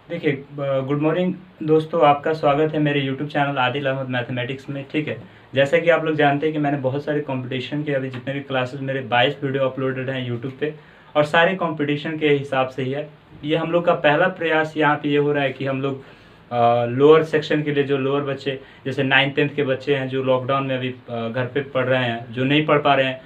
देखिए, good morning दोस्तों, आपका स्वागत है मेरे YouTube channel Adil Ahmed mathematics में। ठीक है, जैसा कि आप लोग जानते हैं कि मैंने बहुत सारे कंपटीशन के अभी जितने भी क्लासेस मेरे 22 वीडियो अपलोडेड हैं यूट्यूब पे, और सारे कंपटीशन के हिसाब से ही है। ये हम लोग का पहला प्रयास यहाँ पे ये हो रहा है कि हम लोग लोअर सेक्शन के लिए, जो लोअर बच्चे जैसे 9th-10th के बच्चे हैं जो लॉकडाउन में अभी घर पे पढ़ रहे हैं, जो नहीं पढ़ पा रहे हैं,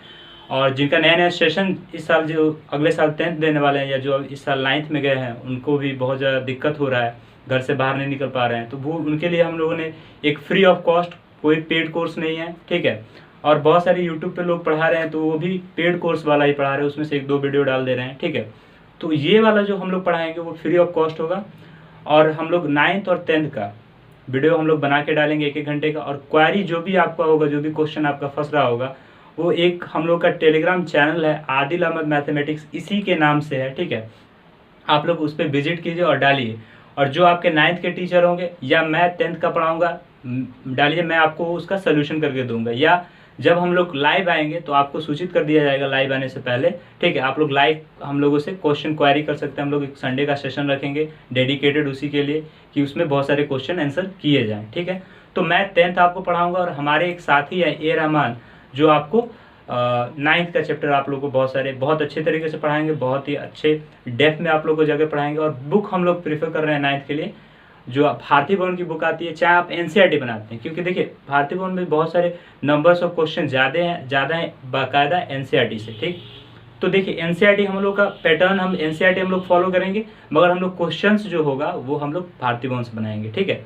और जिनका नया नया सेशन इस साल, जो अगले साल 10th देने वाले हैं, या जो इस साल 9th में गए हैं, उनको भी बहुत ज़्यादा दिक्कत हो रहा है, घर से बाहर नहीं निकल पा रहे हैं, तो वो उनके लिए हम लोगों ने एक फ्री ऑफ कॉस्ट, कोई पेड कोर्स नहीं है, ठीक है। और बहुत सारे यूट्यूब पे लोग पढ़ा रहे हैं तो वो भी पेड कोर्स वाला ही पढ़ा रहे हैं, उसमें से 1-2 वीडियो डाल दे रहे हैं, ठीक है। तो ये वाला जो हम लोग पढ़ाएंगे वो फ्री ऑफ कॉस्ट होगा, और हम लोग 9th और 10th का वीडियो हम लोग बना के डालेंगे 1-1 घंटे का। और क्वेरी जो भी आपका होगा, जो भी क्वेश्चन आपका फंस रहा होगा, वो एक हम लोग का टेलीग्राम चैनल है आदिल अहमद मैथमेटिक्स, इसी के नाम से है, ठीक है। आप लोग उस पर विजिट कीजिए और डालिए। और जो आपके 9th के टीचर होंगे, या मैं 10th का पढ़ाऊँगा, डालिए, मैं आपको उसका सोल्यूशन करके दूंगा। या जब हम लोग लाइव आएंगे तो आपको सूचित कर दिया जाएगा लाइव आने से पहले, ठीक है। आप लोग लाइव हम लोगों से क्वेश्चन क्वेरी कर सकते हैं। हम लोग एक संडे का सेशन रखेंगे डेडिकेटेड उसी के लिए, कि उसमें बहुत सारे क्वेश्चन आंसर किए जाएँ, ठीक है। तो मैं 10th आपको पढ़ाऊँगा, और हमारे एक साथी है ए रहमान, जो आपको 9th का चैप्टर आप लोग को बहुत अच्छे तरीके से पढ़ाएंगे, बहुत ही अच्छे डेप्थ में आप लोग को जगह पढ़ाएंगे। और बुक हम लोग प्रीफर कर रहे हैं 9th के लिए, जो भारती भवन की बुक आती है, चाहे आप एनसीईआरटी बनाते हैं, क्योंकि देखिए भारती भवन में बहुत सारे नंबर्स और क्वेश्चन ज़्यादा हैं बाकायदा एनसीईआरटी से, ठीक। तो देखिए एनसीईआरटी हम लोग का पैटर्न, हम एनसीईआरटी हम लोग फॉलो करेंगे, मगर हम लोग क्वेश्चंस जो होगा वो हम लोग भारती भवन से बनाएंगे, ठीक है।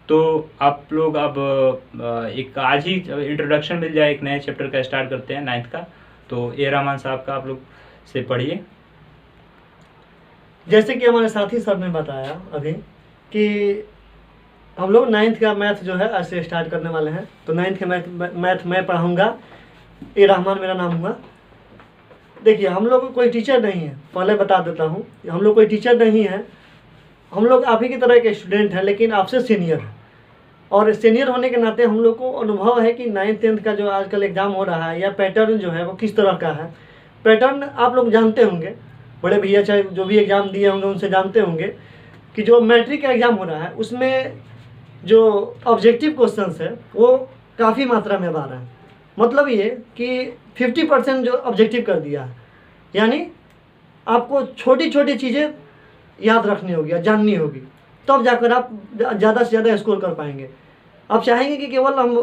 तो आप लोग अब एक आज ही इंट्रोडक्शन मिल जाए, एक नए चैप्टर का स्टार्ट करते हैं 9th का। तो ए रहमान साहब का आप लोग से पढ़िए। जैसे कि हमारे साथी सर ने बताया अभी कि हम लोग 9th का मैथ जो है आज से स्टार्ट करने वाले हैं। तो 9th का मैथ मैं पढ़ाऊँगा, ए रहमान मेरा नाम हुआ। देखिए, हम लोग को कोई टीचर नहीं है, पहले बता देता हूँ, हम लोग कोई टीचर नहीं है। हम लोग आप ही की तरह के स्टूडेंट हैं, लेकिन आपसे सीनियर है। और सीनियर होने के नाते हम लोग को अनुभव है कि 9th-10th का जो आजकल एग्ज़ाम हो रहा है, या पैटर्न जो है वो किस तरह का है। पैटर्न आप लोग जानते होंगे, बड़े भैया चाहे जो भी एग्ज़ाम दिए होंगे उनसे जानते होंगे कि जो मैट्रिक का एग्ज़ाम हो रहा है उसमें जो ऑब्जेक्टिव क्वेश्चंस है वो काफ़ी मात्रा में आ रहा है। मतलब ये कि 50% जो ऑब्जेक्टिव कर दिया है, यानी आपको छोटी छोटी चीज़ें याद रखनी होगी या जाननी होगी, तब तो जाकर आप ज़्यादा से ज़्यादा स्कोर कर पाएंगे। आप चाहेंगे कि केवल हम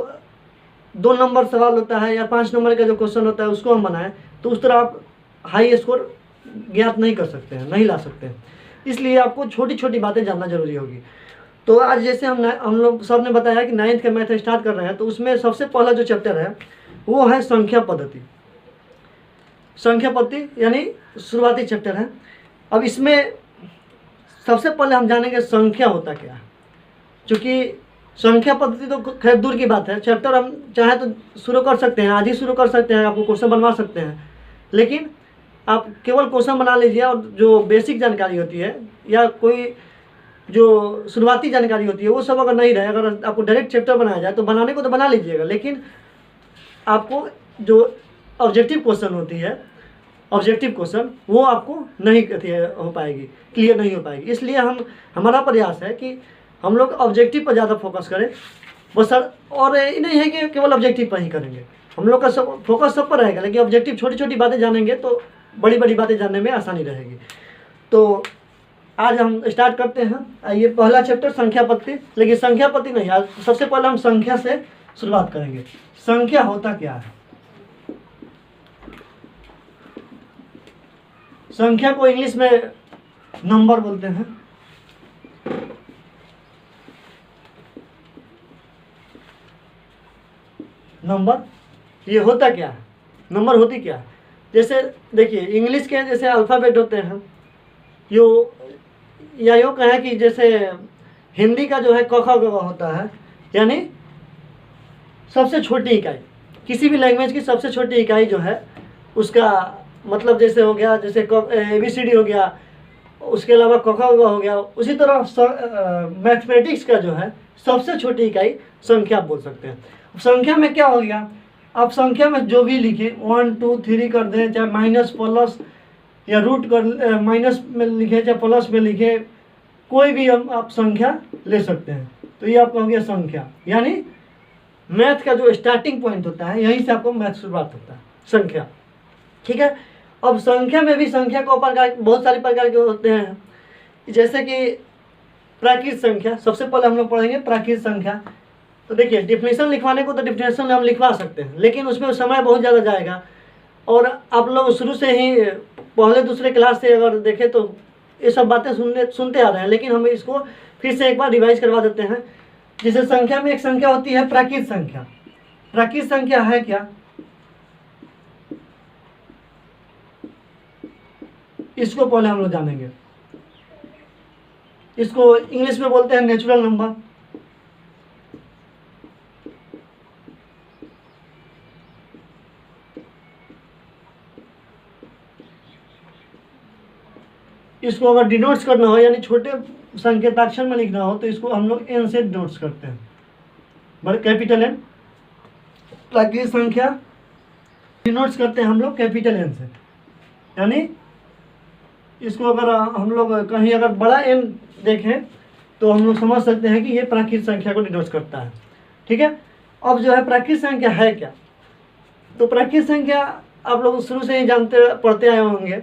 2 नंबर सवाल होता है या 5 नंबर का जो क्वेश्चन होता है उसको हम बनाएं, तो उस तरह आप हाई स्कोर ज्ञात नहीं कर सकते हैं, नहीं ला सकते हैं। इसलिए आपको छोटी छोटी बातें जानना जरूरी होगी। तो आज जैसे हम लोग सर ने बताया कि 9th का मैथ स्टार्ट कर रहे हैं, तो उसमें सबसे पहला जो चैप्टर है वो है संख्या पद्धति। संख्या पद्धति यानी शुरुआती चैप्टर है। अब इसमें सबसे पहले हम जानेंगे संख्या होता क्या है। चूँकि संख्या पद्धति तो खैर दूर की बात है, चैप्टर हम चाहे तो शुरू कर सकते हैं, आज ही शुरू कर सकते हैं, आपको क्वेश्चन बनवा सकते हैं। लेकिन आप केवल क्वेश्चन बना लीजिए, और जो बेसिक जानकारी होती है या कोई जो शुरुआती जानकारी होती है वो सब अगर नहीं रहे, अगर आपको डायरेक्ट चैप्टर बनाया जाए तो बनाने को तो बना लीजिएगा, लेकिन आपको जो ऑब्जेक्टिव क्वेश्चन होती है, ऑब्जेक्टिव क्वेश्चन, वो आपको नहीं हो पाएगी, क्लियर नहीं हो पाएगी। इसलिए हमारा प्रयास है कि हम लोग ऑब्जेक्टिव पर ज़्यादा फोकस करें बस सर। और ये नहीं है कि केवल ऑब्जेक्टिव पर ही करेंगे, हम लोग का सब फोकस सब पर रहेगा, लेकिन ऑब्जेक्टिव छोटी छोटी बातें जानेंगे तो बड़ी बड़ी बातें जानने में आसानी रहेगी। तो आज हम स्टार्ट करते हैं। आइए, पहला चैप्टर संख्या पद्धति। लेकिन संख्या पद्धति नहीं, आज सबसे पहले हम संख्या से शुरुआत करेंगे। संख्या होता क्या है? संख्या को इंग्लिश में नंबर बोलते हैं। नंबर ये होता क्या है? नंबर होती क्या है? जैसे देखिए, इंग्लिश के जैसे अल्फ़ाबेट होते हैं, या यूँ कहें कि जैसे हिंदी का जो है क ख ग घ होता है, यानी सबसे छोटी इकाई, किसी भी लैंग्वेज की सबसे छोटी इकाई जो है उसका मतलब जैसे हो गया, जैसे ABCD हो गया, उसके अलावा क ख ग हो गया। उसी तरह मैथमेटिक्स का जो है सबसे छोटी इकाई संख्या बोल सकते हैं। संख्या में क्या हो गया, आप संख्या में जो भी लिखे 1 2 3 कर दें, चाहे माइनस प्लस या रूट कर, माइनस में लिखे चाहे प्लस में लिखे, कोई भी हम आप संख्या ले सकते हैं। तो ये आपका हो गया संख्या, यानी मैथ का जो स्टार्टिंग पॉइंट होता है यहीं से आपको मैथ शुरुआत होता है, संख्या। ठीक है। अब संख्या में भी संख्या को प्रकार बहुत सारे प्रकार के होते हैं, जैसे कि प्राकृत संख्या। सबसे पहले हम लोग पढ़ेंगे प्राकृत संख्या। तो देखिए डिफिनेशन लिखवाने को तो डिफिनेशन में हम लिखवा सकते हैं, लेकिन उसमें समय बहुत ज़्यादा जाएगा। और आप लोग शुरू से ही पहले दूसरे क्लास से अगर देखें तो ये सब बातें सुनते आ रहे हैं, लेकिन हम इसको फिर से एक बार रिवाइज करवा देते हैं। जैसे संख्या में एक संख्या होती है प्राकृत संख्या। प्राकृत संख्या है क्या? इसको पहले हम लोग जानेंगे। इसको इंग्लिश में बोलते हैं नेचुरल नंबर। इसको अगर डिनोट्स करना हो यानी छोटे संकेताक्षर में लिखना हो तो इसको हम लोग एन से डिनोट्स करते हैं, बड़े कैपिटल एन। प्राकृत संख्या डिनोट्स करते हैं हम लोग कैपिटल एन से, यानी इसको अगर हम लोग कहीं अगर बड़ा एन देखें तो हम लोग समझ सकते हैं कि ये प्राकृत संख्या को डिनोट्स करता है। ठीक है। अब जो है प्राकृत संख्या है क्या? तो प्राकृत संख्या आप लोग शुरू से ही जानते पढ़ते आए होंगे।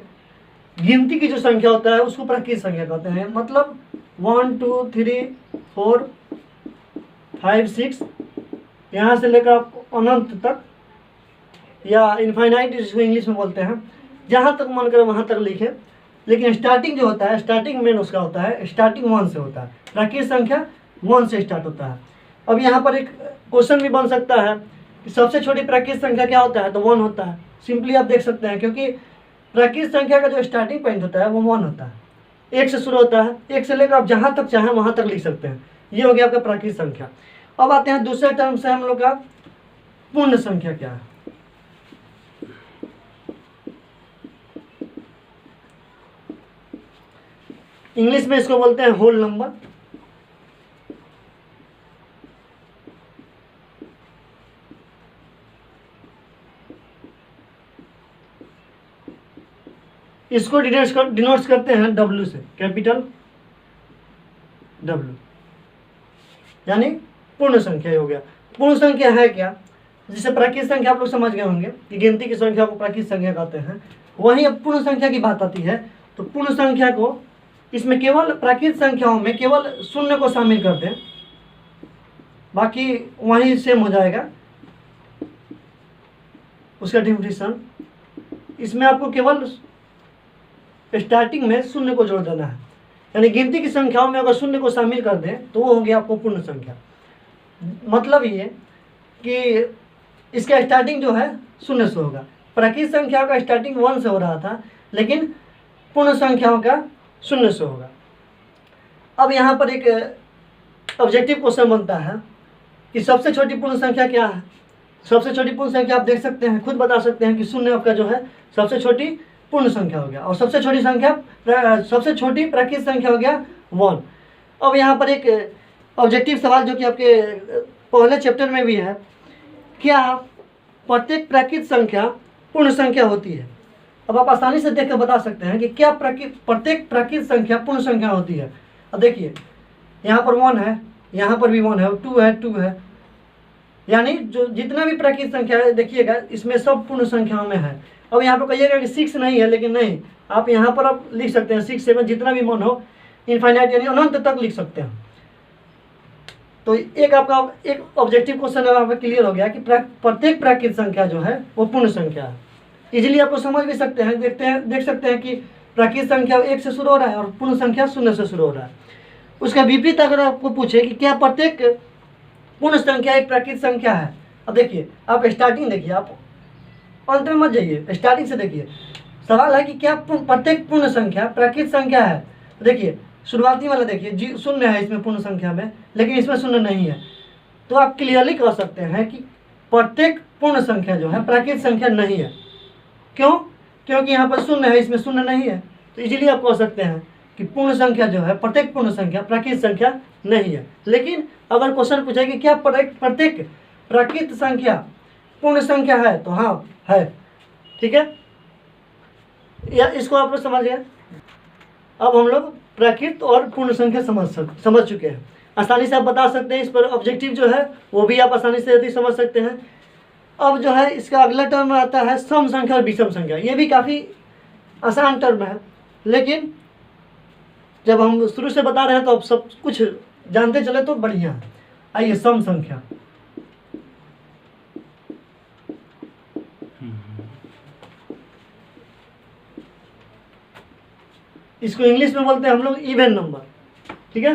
गिनती की जो संख्या होता है उसको प्राकृत संख्या कहते हैं। मतलब 1 2 3 4 5 6 यहाँ से लेकर अनंत तक या इनफाइनाइट जिसको इंग्लिश में बोलते हैं, जहाँ तक मन करे वहाँ तक लिखें। लेकिन स्टार्टिंग जो होता है, स्टार्टिंग मेन उसका होता है, स्टार्टिंग 1 से होता है। प्राकृत संख्या 1 से स्टार्ट होता है। अब यहाँ पर एक क्वेश्चन भी बन सकता है कि सबसे छोटी प्राकृत संख्या क्या होता है? तो 1 होता है। सिंपली आप देख सकते हैं, क्योंकि प्राकृत संख्या का जो स्टार्टिंग पॉइंट होता है वो 1 होता है। 1 से शुरू होता है, 1 से लेकर आप जहाँ तक चाहें वहाँ तक लिख सकते हैं। ये हो गया आपका प्राकृत संख्या। अब आते हैं दूसरे टर्म से हम लोग का पूर्ण संख्या क्या है। इंग्लिश में इसको बोलते हैं होल नंबर। इसको डिनोट्स करते हैं W से, कैपिटल W, यानी पूर्ण संख्या हो गया। पूर्ण संख्या है क्या? जिसे प्राकृत संख्या आप लोग समझ गए होंगे कि गिनती की संख्या को प्राकृत संख्या कहते हैं। वहीं अब पूर्ण संख्या की बात आती है तो पूर्ण संख्या को इसमें केवल प्राकृत संख्याओं में केवल शून्य को शामिल कर दें, बाकी वहीं सेम हो जाएगा उसका डिफिनेशन। इसमें आपको केवल स्टार्टिंग में शून्य को जोड़ देना है, यानी गिनती की संख्याओं में अगर शून्य को शामिल कर दें तो वो हो गया आपको पूर्ण संख्या। मतलब ये कि इसका स्टार्टिंग जो है शून्य से होगा। प्राकृत संख्याओं का स्टार्टिंग 1 से हो रहा था, लेकिन पूर्ण संख्याओं का शून्य से होगा। अब यहाँ पर एक ऑब्जेक्टिव क्वेश्चन बनता है कि सबसे छोटी पूर्ण संख्या क्या है। सबसे छोटी पूर्ण संख्या आप देख सकते हैं, खुद बता सकते हैं कि शून्य आपका जो है सबसे छोटी पूर्ण संख्या हो गया, और सबसे छोटी प्राकृत संख्या हो गया 1। अब यहाँ पर एक ऑब्जेक्टिव सवाल जो कि आपके पहले चैप्टर में भी है, क्या प्रत्येक प्राकृत संख्या पूर्ण संख्या होती है? अब आप आसानी से देख कर बता सकते हैं कि क्या प्रत्येक प्राकृत संख्या पूर्ण संख्या होती है। अब देखिए यहाँ पर 1 है, यहाँ पर भी 1 है, 2 है, यानी जो जितना भी प्राकृत संख्या है देखिएगा इसमें सब पूर्ण संख्याओं में है। अब यहाँ पर कहिएगा कि 6 नहीं है, लेकिन नहीं, आप यहाँ पर आप लिख सकते हैं 6 7 जितना भी मन हो, इनफाइनाइट यानी अनंत तक लिख सकते हैं। तो एक आपका एक ऑब्जेक्टिव क्वेश्चन आपका क्लियर हो गया कि प्रत्येक प्राकृत संख्या जो है वो पूर्ण संख्या है। इजीली आपको समझ भी सकते हैं, देख सकते हैं कि प्राकृत संख्या 1 से शुरू हो रहा है और पूर्ण संख्या 0 से शुरू हो रहा है। उसका विपरीत अगर आपको पूछे कि क्या प्रत्येक पूर्ण संख्या एक प्राकृत संख्या है, अब देखिए आप स्टार्टिंग देखिए, आप अंत में मत जाइए, स्टार्टिंग से देखिए। सवाल है कि क्या प्रत्येक पूर्ण संख्या प्राकृत संख्या है। तो देखिए शुरुआती वाला देखिए 0 है इसमें पूर्ण संख्या में, लेकिन इसमें 0 नहीं है। तो आप क्लियरली कह सकते हैं कि प्रत्येक पूर्ण संख्या जो है प्राकृत संख्या नहीं है। क्यों? क्योंकि यहाँ पर 0 है, इसमें 0 नहीं है। तो इजीली आप कह सकते हैं कि पूर्ण संख्या जो है, प्रत्येक पूर्ण संख्या प्राकृत संख्या नहीं है। लेकिन अगर क्वेश्चन पूछे कि क्या प्रत्येक प्राकृत संख्या पूर्ण संख्या है, तो हाँ है। ठीक है, या इसको आप लोग समझ गए। अब हम लोग प्राकृत और पूर्ण संख्या समझ चुके हैं। आसानी से आप बता सकते हैं, इस पर ऑब्जेक्टिव जो है वो भी आप आसानी से यदि समझ सकते हैं। अब जो है इसका अगला टर्म आता है सम संख्या और विषम संख्या। ये भी काफ़ी आसान टर्म है, लेकिन जब हम शुरू से बता रहे हैं तो अब सब कुछ जानते चले तो बढ़िया है। आइए, सम संख्या। इसको इंग्लिश में बोलते हैं हम लोग इवन नंबर, ठीक है।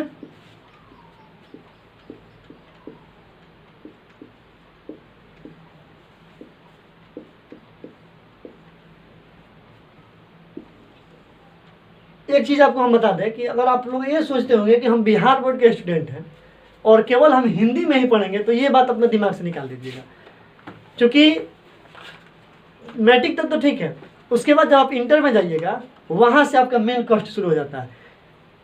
एक चीज़ आपको हम बता दें कि अगर आप लोग ये सोचते होंगे कि हम बिहार बोर्ड के स्टूडेंट हैं और केवल हम हिंदी में ही पढ़ेंगे, तो ये बात अपने दिमाग से निकाल दीजिएगा। क्योंकि मैट्रिक तक तो ठीक है, उसके बाद जब आप इंटर में जाइएगा वहाँ से आपका मेन कष्ट शुरू हो जाता है।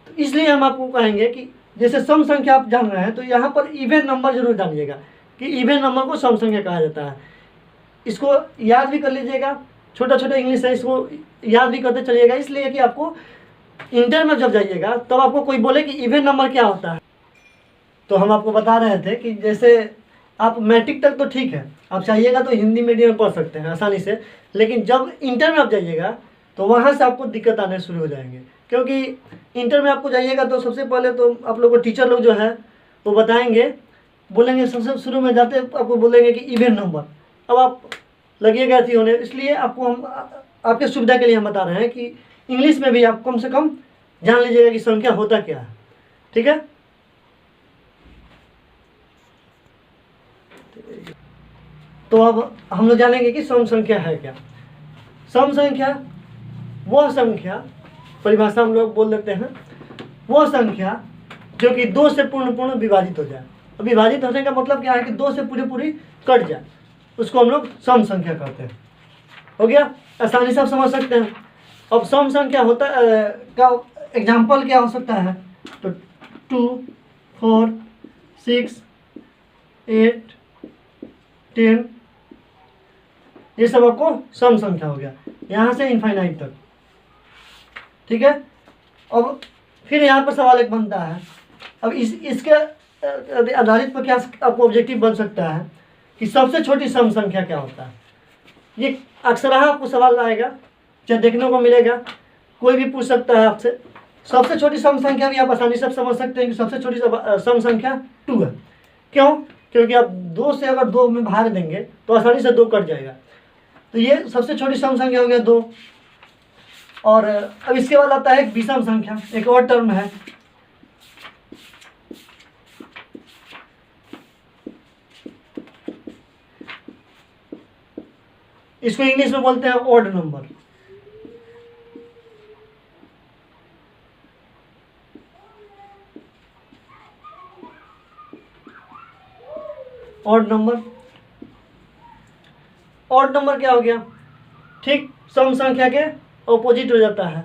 तो इसलिए हम आपको कहेंगे कि जैसे सम संख्या आप जान रहे हैं, तो यहाँ पर इवन नंबर जरूर जानिएगा कि इवन नंबर को सम संख्या कहा जाता है। इसको याद भी कर लीजिएगा, छोटा छोटा इंग्लिश है, इसको याद भी करते चलिएगा। इसलिए कि आपको इंटर में जब जाइएगा तब आपको कोई बोले कि इवन नंबर क्या होता है, तो हम आपको बता रहे थे कि जैसे आप मैट्रिक तक तो ठीक है, आप चाहिएगा तो हिंदी मीडियम में पढ़ सकते हैं आसानी से, लेकिन जब इंटर में आप जाइएगा तो वहाँ से आपको दिक्कत आने शुरू हो जाएंगे। क्योंकि इंटर में आपको जाइएगा तो सबसे पहले तो आप लोग को टीचर लोग जो है वो बताएंगे, बोलेंगे सबसे शुरू में जाते आपको बोलेंगे कि इवन नंबर। अब आप लगिएगा थी होने, इसलिए आपको हम आपके सुविधा के लिए हम बता रहे हैं कि इंग्लिश में भी आप कम से कम जान लीजिएगा कि संख्या होता क्या है, ठीक है। तो अब हम लोग जानेंगे कि सम संख्या है क्या। सम संख्या वह संख्या, परिभाषा हम लोग बोल देते हैं, वह संख्या जो कि दो से पूर्ण विभाजित हो जाए। अब विभाजित होने का मतलब क्या है कि दो से पूरी कट जाए, उसको हम लोग सम संख्या कहते हैं। हो गया, आसानी से आप समझ सकते हैं। अब सम संख्या होता का एग्जाम्पल क्या हो सकता है, तो 2, 4, 6, 8, 10, ये सब आपको सम संख्या हो गया, यहाँ से इनफाइनाइट तक, ठीक है। अब फिर यहाँ पर सवाल एक बनता है, अब इसके आधारित पर क्या आपको ऑब्जेक्टिव बन सकता है कि सबसे छोटी सम संख्या क्या होता है। ये अक्सर आपको सवाल आएगा, चाहे देखने को मिलेगा, कोई भी पूछ सकता है आपसे। सबसे छोटी सम संख्या भी आप आसानी से समझ सकते हैं कि सबसे छोटी सम संख्या 2 है। क्यों? क्योंकि आप 2 से अगर 2 में भाग देंगे तो आसानी से 2 कट जाएगा, तो ये सबसे छोटी सम संख्या हो गया 2। और अब इसके बाद आता है एक विषम संख्या, एक और टर्म है। इसको इंग्लिश में बोलते हैं odd number. Odd number, odd number क्या हो गया, ठीक सम संख्या के ऑपोजिट हो जाता है,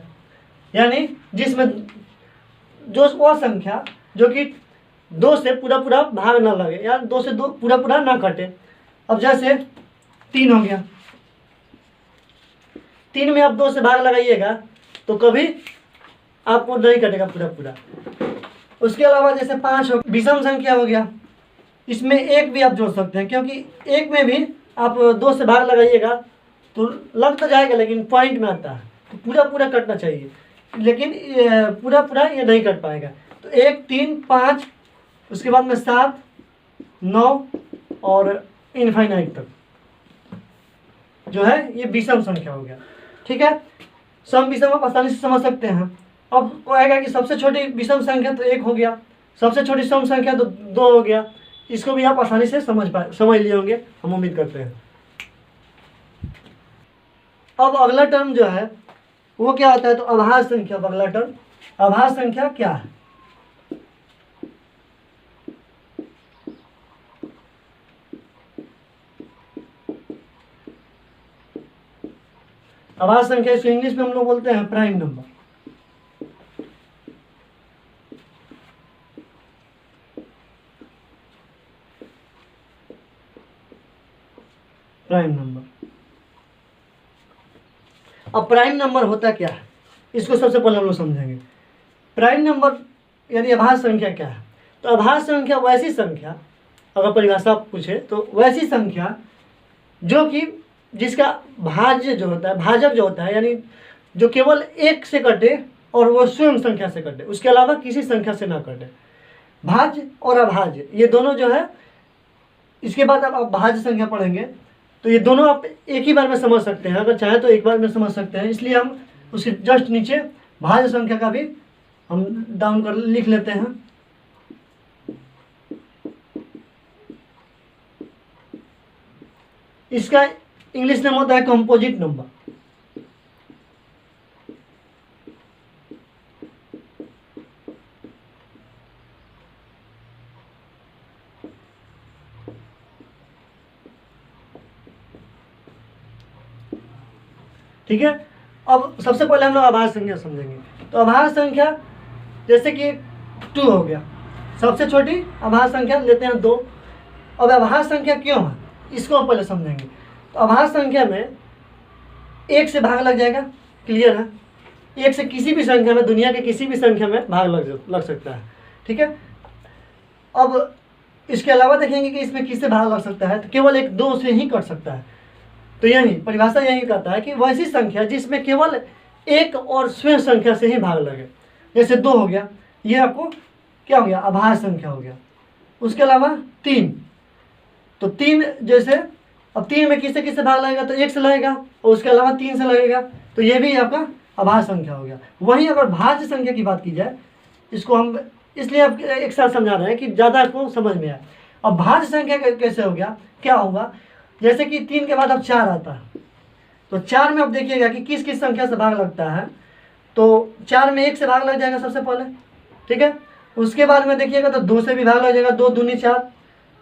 यानी जिसमें जो वह संख्या जो कि 2 से पूरा भाग ना लगे, या 2 से 2 पूरा ना कटे। अब जैसे 3 हो गया, 3 में आप 2 से भाग लगाइएगा तो कभी आपको नहीं कटेगा पूरा। उसके अलावा जैसे 5 हो, विषम संख्या हो गया, इसमें 1 भी आप जोड़ सकते हैं, क्योंकि 1 में भी आप 2 से भाग लगाइएगा तो लग तो जाएगा लेकिन पॉइंट में आता है, तो पूरा कटना चाहिए, लेकिन पूरा ये नहीं कट पाएगा। तो 1, 3, 5, उसके बाद में 7, 9 और इनफाइनाइट तक जो है ये विषम संख्या हो गया, ठीक है। सम विषम आप आसानी से समझ सकते हैं। अब आएगा कि सबसे छोटी विषम संख्या तो 1 हो गया, सबसे छोटी सम संख्या तो 2 हो गया। इसको भी आप आसानी से समझ लिए होंगे, हम उम्मीद करते हैं। अब अगला टर्म जो है वो क्या होता है, तो अभाज्य संख्या। अब अगला टर्म अभाज्य संख्या क्या है। अभाज्य संख्या इसको इंग्लिश में हम लोग बोलते हैं प्राइम नंबर। प्राइम नंबर, अब प्राइम नंबर होता क्या है, इसको सबसे पहले हम लोग समझेंगे। प्राइम नंबर यानी अभाज्य संख्या क्या है? तो अभाज्य संख्या वैसी संख्या, अगर परिभाषा पूछे तो वैसी संख्या जो कि जिसका भाज्य जो होता है, भाजक जो होता है, यानी जो केवल एक से कटे और वो स्वयं संख्या से कटे, उसके अलावा किसी संख्या से ना कटे। भाज्य और अभाज्य ये दोनों जो है, इसके बाद आप भाज्य संख्या पढ़ेंगे तो ये दोनों आप एक ही बार में समझ सकते हैं, अगर चाहे तो एक बार में समझ सकते हैं। इसलिए हम उसके जस्ट नीचे भाज्य संख्या का भी हम डाउन कर लिख लेते हैं। इसका इंग्लिश नेम होता है कंपोजिट नंबर। ठीक है, अब सबसे पहले हम लोग अभाज्य संख्या समझेंगे। तो अभाज्य संख्या जैसे कि 2 हो गया, सबसे छोटी अभाज्य संख्या लेते हैं 2। अब अभाज्य संख्या क्यों है इसको हम पहले समझेंगे। तो अभाज्य संख्या में 1 से भाग लग जाएगा, क्लियर है। 1 से किसी भी संख्या में, दुनिया के किसी भी संख्या में भाग लग सकता है, ठीक है। अब इसके अलावा देखेंगे कि इसमें किससे भाग लग सकता है, तो केवल 1 2 से ही कट सकता है। तो यही परिभाषा यही कहता है कि वैसी संख्या जिसमें केवल एक और स्वयं संख्या से ही भाग लगे, जैसे 2 हो गया, ये आपको क्या हो गया, अभाज्य संख्या हो गया। उसके अलावा 3, तो 3 जैसे, अब 3 में किससे किससे भाग लगेगा, तो 1 से लगेगा और उसके अलावा 3 से लगेगा, तो ये भी आपका अभाज्य संख्या हो गया। वहीं अगर भाज्य संख्या की बात की जाए, इसको हम इसलिए आप एक साथ समझा रहे हैं कि ज़्यादा आपको समझ में आए। अब भाज्य संख्या कैसे हो गया, क्या होगा, जैसे कि 3 के बाद अब 4 आता है, तो 4 में अब देखिएगा कि किस किस संख्या से भाग लगता है। तो 4 में 1 से भाग लग जाएगा सबसे पहले, ठीक है। उसके बाद में देखिएगा तो 2 से भी भाग लग जाएगा, 2 दूनी 4,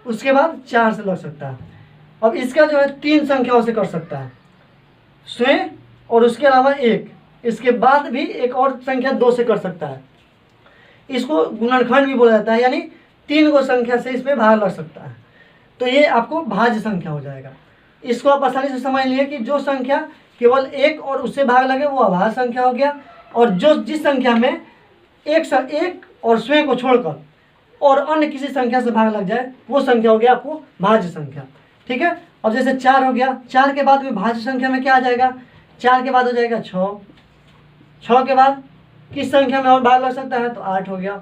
उसके बाद 4 से लग सकता है। अब इसका जो है 3 संख्याओं से कर सकता है, स्वयं और उसके अलावा 1, इसके बाद भी एक और संख्या 2 से कर सकता है। इसको गुणनखंड भी बोला जाता है, यानी 3 को संख्या से इसमें भाग लग सकता है। तो ये आपको भाज्य संख्या हो जाएगा। इसको आप आसानी से समझ लिए कि जो संख्या केवल 1 और उससे भाग लगे वो अभाज्य संख्या हो गया, और जो जिस संख्या में एक और स्वयं को छोड़कर और अन्य किसी संख्या से भाग लग जाए वो संख्या हो गया आपको भाज्य संख्या, ठीक है। अब जैसे 4 हो गया, 4 के बाद में भाज्य संख्या में क्या आ जाएगा, 4 के बाद हो जाएगा 6, 6 के बाद किस संख्या में और भाग लग सकता है, तो 8 हो गया।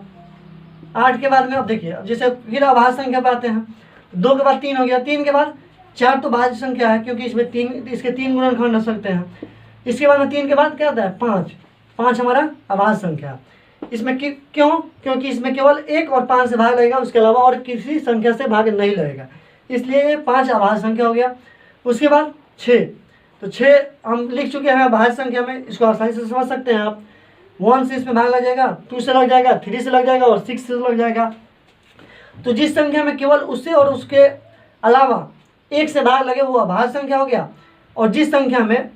8 के बाद में अब देखिए, अब जैसे फिर अभाज्य संख्या पे आते हैं, 2 के बाद 3 हो गया, 3 के बाद 4 तो भाज्य संख्या है क्योंकि इसमें 3, इसके 3 गुणनखंड हो सकते हैं। इसके बाद में 3 के बाद क्या आता है, 5, 5 हमारा अभाज्य संख्या। इसमें क्यों, क्योंकि इसमें केवल 1 और 5 से भाग लगेगा, उसके अलावा और किसी संख्या से भाग नहीं लगेगा, इसलिए ये 5 अभाज्य संख्या हो गया। उसके बाद 6, तो 6 हम लिख चुके हैं अभाज्य संख्या में, इसको आसानी से समझ सकते हैं आप। 1 से इसमें भाग लग जाएगा, 2 से लग जाएगा, 3 से लग जाएगा और 6 से लग जाएगा। तो जिस संख्या में केवल उससे और उसके अलावा 1 से भाग लगे वो अभाज्य संख्या हो गया, और जिस संख्या में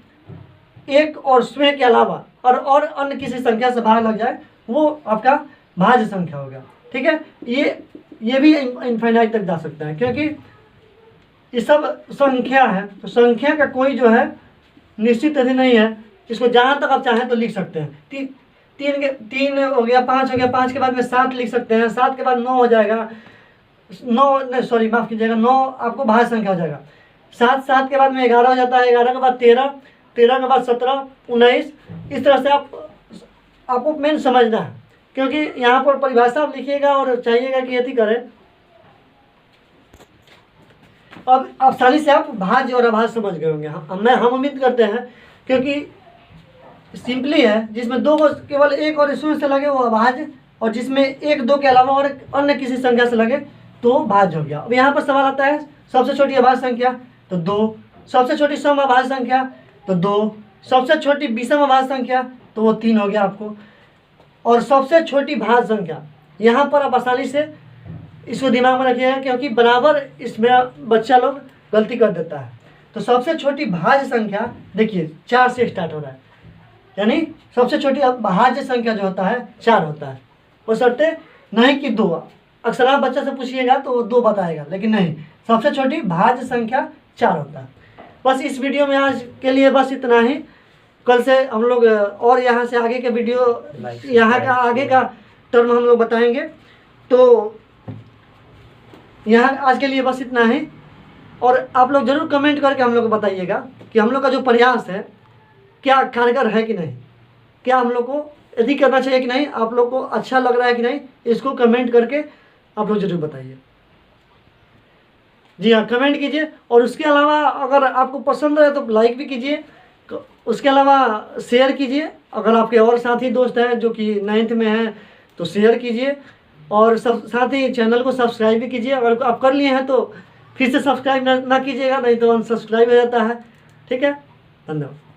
1 और स्वयं के अलावा और अन्य किसी संख्या से भाग लग जाए वो आपका भाज्य संख्या हो गया, ठीक है। ये भी इनफाइनाइट तक जा सकता है क्योंकि ये सब संख्या है, तो संख्या का कोई जो है निश्चित अभी नहीं है। इसको जहाँ तक आप चाहें तो लिख सकते हैं। 3 हो गया, 5 हो गया, 5 के बाद में 7 लिख सकते हैं, 7 के बाद 9 हो जाएगा, 9 नहीं सॉरी माफ़ कीजिएगा, 9 आपको भाज्य संख्या हो जाएगा। 7 के बाद में 11 हो जाता है, 11 के बाद 13, 13 के बाद 17, 19। इस तरह से आपको मेन समझना है, क्योंकि यहाँ पर परिभाषा आप लिखिएगा और चाहिएगा कि यदि करें। अब आसानी से आप भाज्य और अभाज्य समझ गए होंगे, हम उम्मीद करते हैं, क्योंकि सिंपली है, जिसमें 2 को केवल 1 और शून्य से लगे वो अभाज्य, और जिसमें 1 2 के अलावा और अन्य किसी संख्या से लगे तो भाज्य हो गया। अब यहाँ पर सवाल आता है सबसे छोटी अभाज्य संख्या तो 2, सबसे छोटी सम अभाज्य संख्या तो 2, सबसे छोटी विषम अभाज्य संख्या तो वो 3 हो गया आपको, और सबसे छोटी भाज्य संख्या यहाँ पर आप आसानी से इसको दिमाग में रखिएगा, क्योंकि बराबर इसमें बच्चा लोग गलती कर देता है। तो सबसे छोटी भाज्य संख्या देखिए 4 से स्टार्ट हो रहा है, यानी सबसे छोटी भाज्य संख्या जो होता है 4 होता है, बशर्ते नहीं कि 2। अक्सर आप बच्चे से पूछिएगा तो वो 2 बताएगा, लेकिन नहीं, सबसे छोटी भाज्य संख्या 4 होता है। बस इस वीडियो में आज के लिए बस इतना ही। कल से हम लोग और यहाँ से आगे के वीडियो Like, यहाँ का subscribe, आगे का टर्म हम लोग बताएंगे। तो यहाँ आज के लिए बस इतना ही, और आप लोग ज़रूर कमेंट करके हम लोग को बताइएगा कि हम लोग का जो प्रयास है क्या कारगर है कि नहीं, क्या हम लोग को यदि करना चाहिए कि नहीं, आप लोग को अच्छा लग रहा है कि नहीं, इसको कमेंट करके आप लोग ज़रूर बताइए। जी हाँ, कमेंट कीजिए, और उसके अलावा अगर आपको पसंद है तो लाइक भी कीजिए, उसके अलावा शेयर कीजिए। अगर आपके और साथी दोस्त हैं जो कि 9th में हैं तो शेयर कीजिए, और सब साथ ही चैनल को सब्सक्राइब भी कीजिए। अगर आप कर लिए हैं तो फिर से सब्सक्राइब ना कीजिएगा, नहीं तो अनसब्सक्राइब हो जाता है। ठीक है, धन्यवाद।